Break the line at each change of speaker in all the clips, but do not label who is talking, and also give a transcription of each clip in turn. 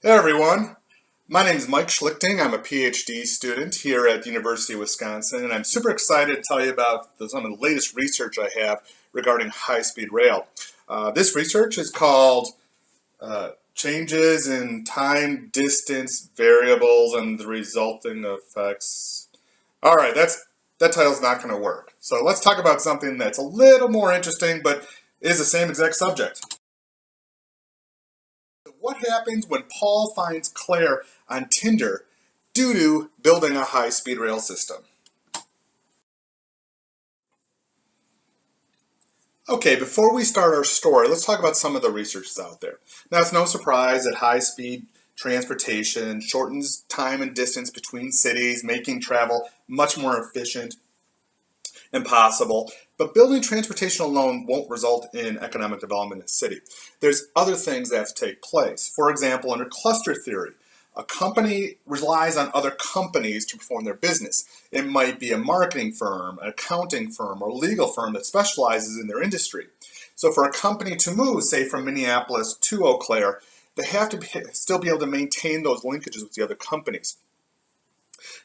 Hey everyone, my name is Mike Schlichting. I'm a PhD student here at the University of Wisconsin, and I'm super excited to tell you about some of the latest research I have regarding high-speed rail. This research is called Changes in Time Distance Variables and the Resulting Effects. All right, that title's not going to work. So let's talk about something that's a little more interesting, but is the same exact subject. What happens when Paul finds Claire on Tinder due to building a high-speed rail system? Okay, before we start our story, let's talk about some of the research that's out there. Now, it's no surprise that high-speed transportation shortens time and distance between cities, making travel much more efficient and possible. But building transportation alone won't result in economic development in a city. There's other things that have to take place. For example, under cluster theory, a company relies on other companies to perform their business. It might be a marketing firm, an accounting firm, or a legal firm that specializes in their industry. So for a company to move, say, from Minneapolis to Eau Claire, they have to still be able to maintain those linkages with the other companies.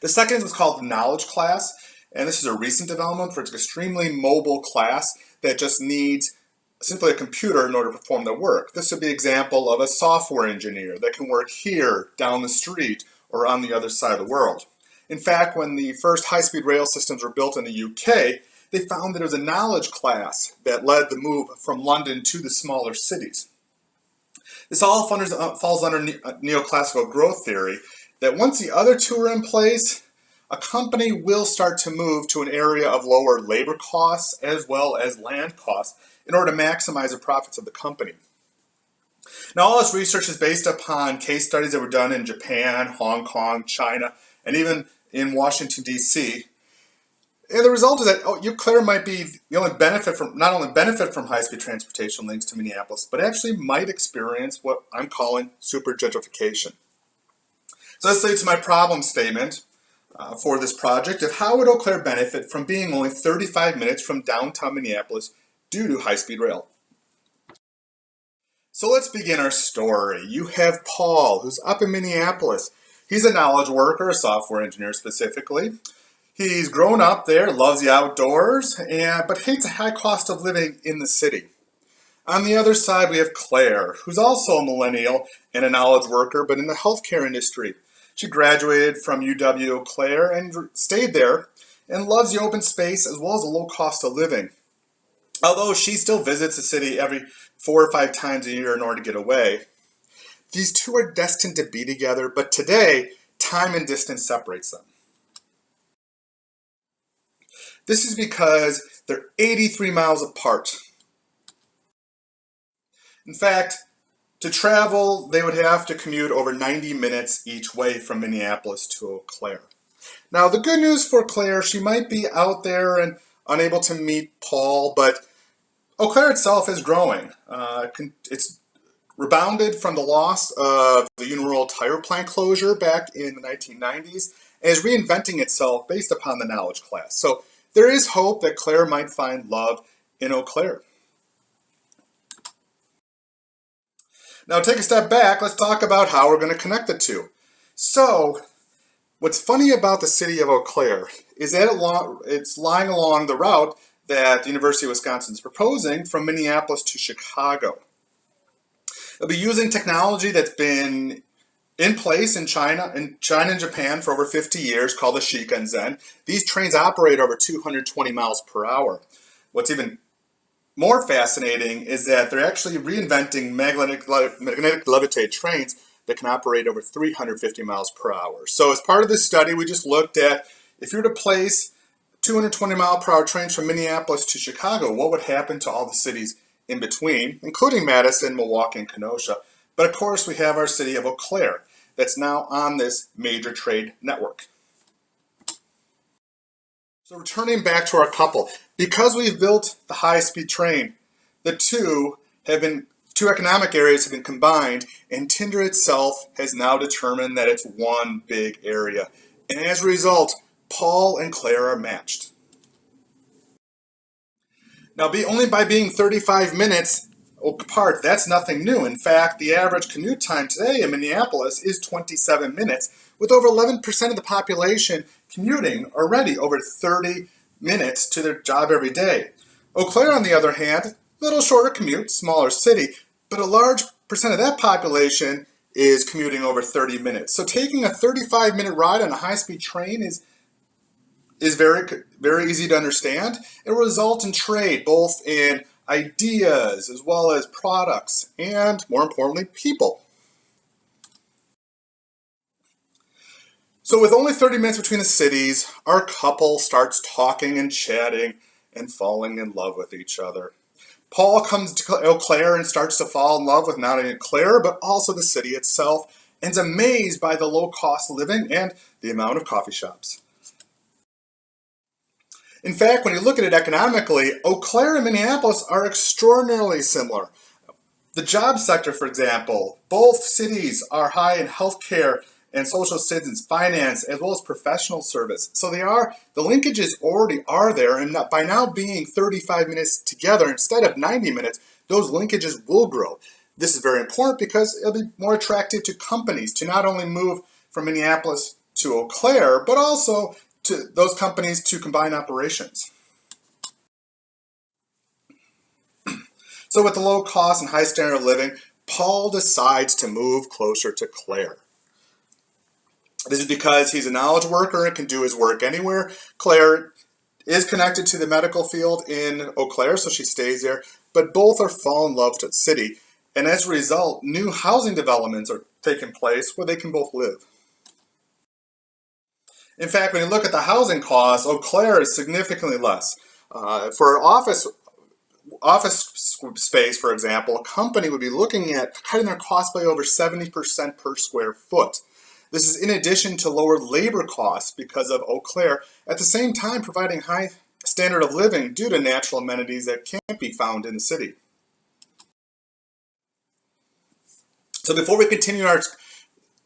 The second is what's called the knowledge class. And this is a recent development for an extremely mobile class that just needs simply a computer in order to perform their work. This would be an example of a software engineer that can work here, down the street, or on the other side of the world. In fact, when the first high-speed rail systems were built in the UK, they found that there was a knowledge class that led the move from London to the smaller cities. This all falls under neoclassical growth theory, that once the other two are in place, a company will start to move to an area of lower labor costs as well as land costs in order to maximize the profits of the company. Now, all this research is based upon case studies that were done in Japan, Hong Kong, China, and even in Washington, D.C. And the result is that Eau Claire might be not only benefit from high-speed transportation links to Minneapolis, but actually might experience what I'm calling super gentrification. So this leads to my problem statement for this project of how would Eau Claire benefit from being only 35 minutes from downtown Minneapolis due to high-speed rail. So let's begin our story. You have Paul, who's up in Minneapolis. He's a knowledge worker, a software engineer specifically. He's grown up there, loves the outdoors, but hates a high cost of living in the city. On the other side, we have Claire, who's also a millennial and a knowledge worker, but in the healthcare industry. She graduated from UW-Eau Claire and stayed there and loves the open space as well as the low cost of living. Although she still visits the city every 4 or 5 times a year in order to get away. These two are destined to be together, but today, time and distance separates them. This is because they're 83 miles apart. In fact, to travel, they would have to commute over 90 minutes each way from Minneapolis to Eau Claire. Now, the good news for Claire, she might be out there and unable to meet Paul, but Eau Claire itself is growing. It's rebounded from the loss of the Union Tire plant closure back in the 1990s and is reinventing itself based upon the knowledge class. So there is hope that Claire might find love in Eau Claire. Now take a step back, let's talk about how we're going to connect the two. So, what's funny about the city of Eau Claire is that it's lying along the route that the University of Wisconsin is proposing from Minneapolis to Chicago. They'll be using technology that's been in place in China and Japan for over 50 years called the Shinkansen. These trains operate over 220 miles per hour. What's even more fascinating is that they're actually reinventing magnetic levitated trains that can operate over 350 miles per hour. So as part of this study, we just looked at if you were to place 220 mile per hour trains from Minneapolis to Chicago, what would happen to all the cities in between, including Madison, Milwaukee, and Kenosha. But of course, we have our city of Eau Claire that's now on this major trade network. So returning back to our couple, because we've built the high-speed train, the two economic areas have been combined, and Tinder itself has now determined that it's one big area. And as a result, Paul and Claire are matched. Now, only by being 35 minutes apart. That's nothing new. In fact, the average commute time today in Minneapolis is 27 minutes, with over 11% of the population commuting already over 30 minutes to their job every day. Eau Claire, on the other hand, a little shorter commute, smaller city, but a large percent of that population is commuting over 30 minutes. So taking a 35-minute ride on a high-speed train is very easy to understand. It will result in trade, both in ideas as well as products, and more importantly, people. So with only 30 minutes between the cities, our couple starts talking and chatting and falling in love with each other. Paul comes to Eau Claire and starts to fall in love with not only Claire, but also the city itself, and is amazed by the low cost of living and the amount of coffee shops. In fact, when you look at it economically, Eau Claire and Minneapolis are extraordinarily similar. The job sector, for example, both cities are high in healthcare and social assistance, finance, as well as professional service. So the linkages already are there, and by now being 35 minutes together instead of 90 minutes, those linkages will grow. This is very important because it'll be more attractive to companies to not only move from Minneapolis to Eau Claire, but also to those companies to combine operations. So with the low cost and high standard of living, Paul decides to move closer to Claire. This is because he's a knowledge worker and can do his work anywhere. Claire is connected to the medical field in Eau Claire, so she stays there, but both are fall in love with the city. And as a result, new housing developments are taking place where they can both live. In fact, when you look at the housing costs, Eau Claire is significantly less. For office space, for example, a company would be looking at cutting their cost by over 70% per square foot. This is in addition to lower labor costs because of Eau Claire, at the same time providing high standard of living due to natural amenities that can't be found in the city. So before we continue our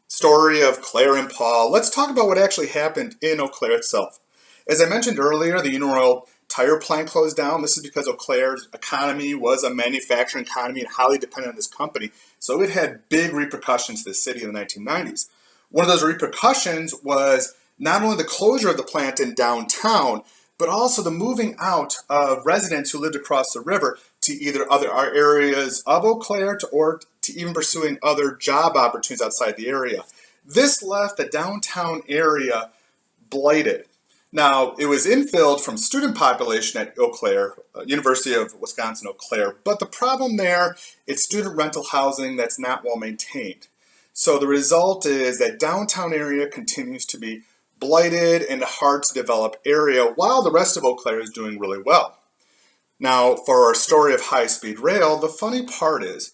story of Claire and Paul, let's talk about what actually happened in Eau Claire itself. As I mentioned earlier, the Union Oil tire plant closed down. This is because Eau Claire's economy was a manufacturing economy and highly dependent on this company, so it had big repercussions to the city in the 1990s. One of those repercussions was not only the closure of the plant in downtown, but also the moving out of residents who lived across the river to either other areas of Eau Claire or to even pursuing other job opportunities outside the area. This left the downtown area blighted. Now, it was infilled from student population at Eau Claire, University of Wisconsin-Eau Claire, but the problem there is student rental housing that's not well maintained. So the result is that downtown area continues to be blighted and a hard to develop area while the rest of Eau Claire is doing really well. Now, for our story of high-speed rail, the funny part is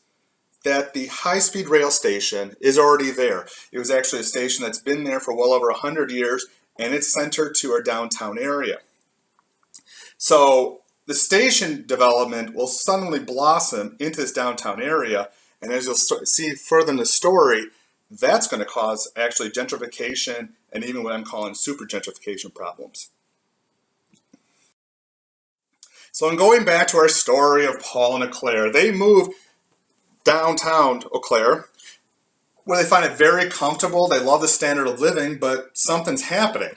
that the high-speed rail station is already there. It was actually a station that's been there for well over 100 years, and it's centered to our downtown area. So the station development will suddenly blossom into this downtown area, and as you'll see further in the story, that's going to cause actually gentrification and even what I'm calling super gentrification problems. So in going back to our story of Paul and Eau Claire, they move downtown Eau Claire, where they find it very comfortable. They love the standard of living, but something's happening.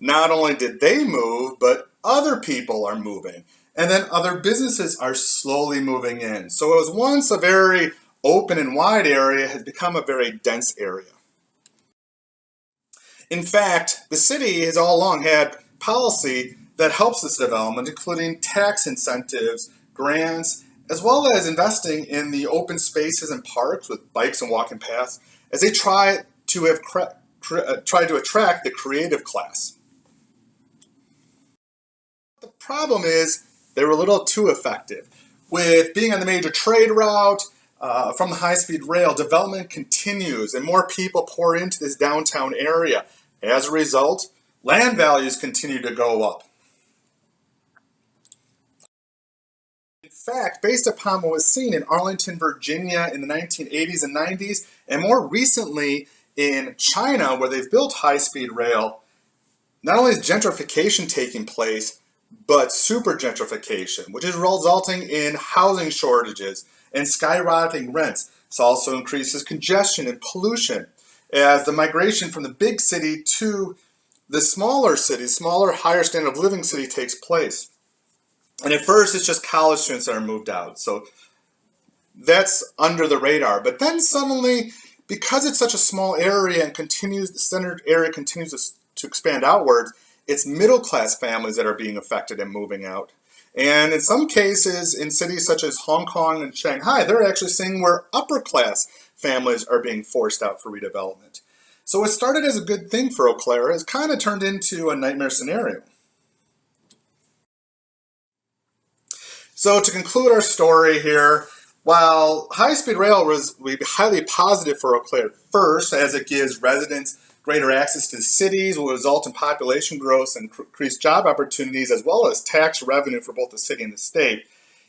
Not only did they move, but other people are moving. And then other businesses are slowly moving in. So it was once a very open and wide area, has become a very dense area. In fact, the city has all along had policy that helps this development, including tax incentives, grants, as well as investing in the open spaces and parks with bikes and walking paths, as they try to attract the creative class. The problem is they were a little too effective. With being on the major trade route, from the high-speed rail, development continues and more people pour into this downtown area. As a result, land values continue to go up. In fact, based upon what was seen in Arlington, Virginia in the 1980s and 90s, and more recently in China, where they've built high-speed rail, not only is gentrification taking place, but super gentrification, which is resulting in housing shortages and skyrocketing rents. This also increases congestion and pollution as the migration from the big city to the smaller city, smaller, higher standard of living city takes place. And at first, it's just college students that are moved out. So that's under the radar. But then suddenly, because it's such a small area and the center area continues to expand outwards, it's middle class families that are being affected and moving out. And in some cases, in cities such as Hong Kong and Shanghai, they're actually seeing where upper class families are being forced out for redevelopment. So what started as a good thing for Eau Claire has kind of turned into a nightmare scenario. So to conclude our story here, while high-speed rail will be highly positive for Eau Claire first, as it gives residents greater access to the cities, will result in population growth and increased job opportunities, as well as tax revenue for both the city and the state,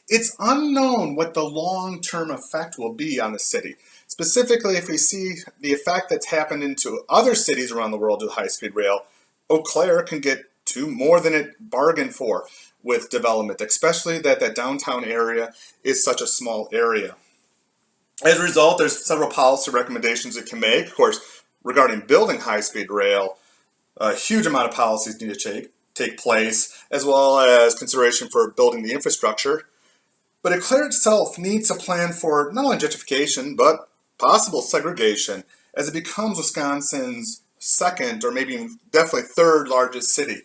it's unknown what the long-term effect will be on the city. Specifically, if we see the effect that's happened into other cities around the world with high-speed rail, Eau Claire can get to more than it bargained for with development, especially that downtown area is such a small area. As a result, there's several policy recommendations it can make. Of course, regarding building high-speed rail, a huge amount of policies need to take place, as well as consideration for building the infrastructure. But Eau Claire itself needs a plan for not only gentrification, but possible segregation, as it becomes Wisconsin's second, or maybe definitely third largest city.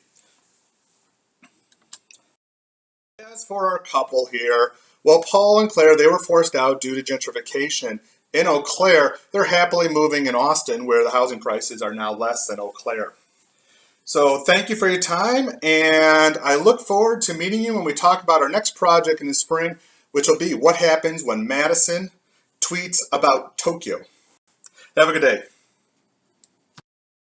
As for our couple here, well, Paul and Claire, they were forced out due to gentrification. In Eau Claire, they're happily moving in Austin, where the housing prices are now less than Eau Claire. So thank you for your time, and I look forward to meeting you when we talk about our next project in the spring, which will be what happens when Madison tweets about Tokyo. Have a good day.